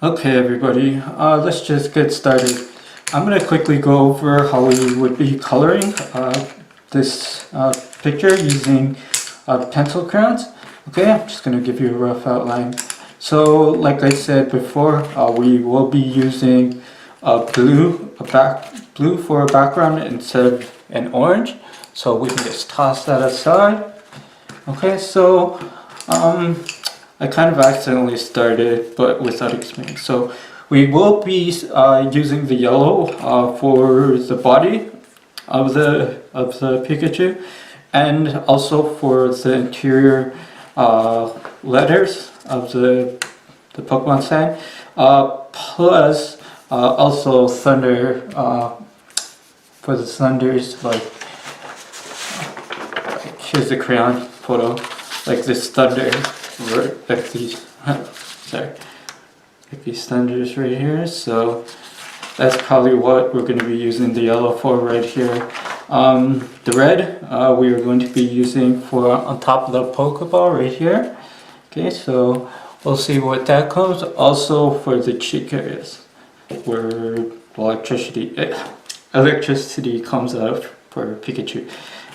Okay everybody, let's just get started. I'm going to quickly go over how we would be coloring this picture using pencil crayons. Okay, I'm just going to give you a rough outline. So like I said before, we will be using blue for a background instead of an orange. So we can just toss that aside. Okay, so I kind of accidentally started, but without explaining. So we will be using the yellow for the body of the Pikachu, and also for the interior letters of the Pokemon sign. Plus also thunder for the thunders. Like here's the crayon photo, like this thunder. Like these, sorry, like these thunders right here. So that's probably what we're going to be using the yellow for right here. The red we are going to be using for on top of the Pokeball right here. Okay, so we'll see what that comes. Also for the cheek areas where electricity comes out for Pikachu.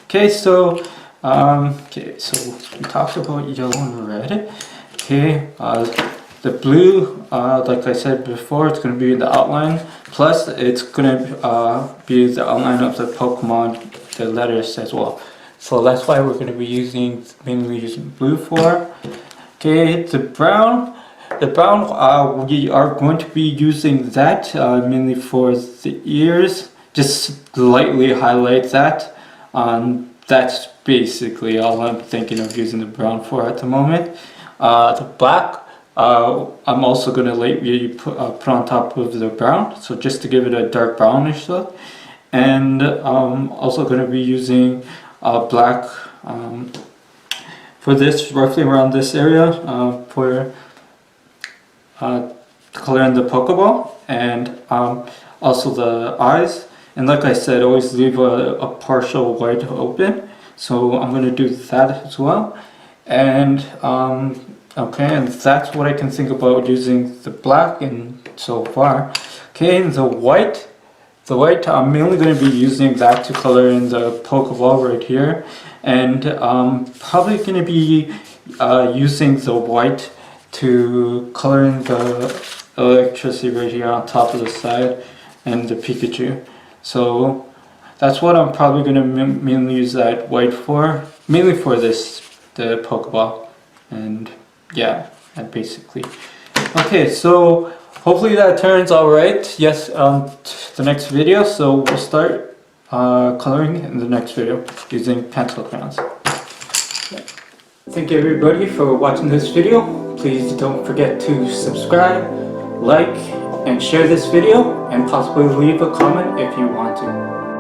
Okay, so we talked about yellow and red. Okay, the blue, like I said before, it's going to be the outline. Plus, it's going to be the outline of the Pokemon, the letters as well. So that's why we're going to be mainly using blue for. Okay, the brown, we are going to be using that mainly for the ears. Just lightly highlight that. That's basically all I'm thinking of using the brown for at the moment. The black, I'm also going to lightly put on top of the brown, so just to give it a dark brownish look. And I'm also going to be using black for this, roughly around this area, for coloring the Pokeball, and also the eyes. And like I said, always leave a partial white open. So I'm going to do that as well. And okay, and that's what I can think about using the black in so far. Okay, and the white I'm mainly going to be using that to color in the Pokeball right here. And probably going to be using the white to color in the electricity right here on top of the side and the Pikachu. So that's what I'm probably going to mainly use that white for, mainly for the Pokeball. And yeah, that basically. Okay, so hopefully that turns out right. Yes, the next video. So we'll start coloring in the next video using pencil crayons. Thank you everybody for watching this video. Please don't forget to subscribe, like, and share this video, and possibly leave a comment if you want to.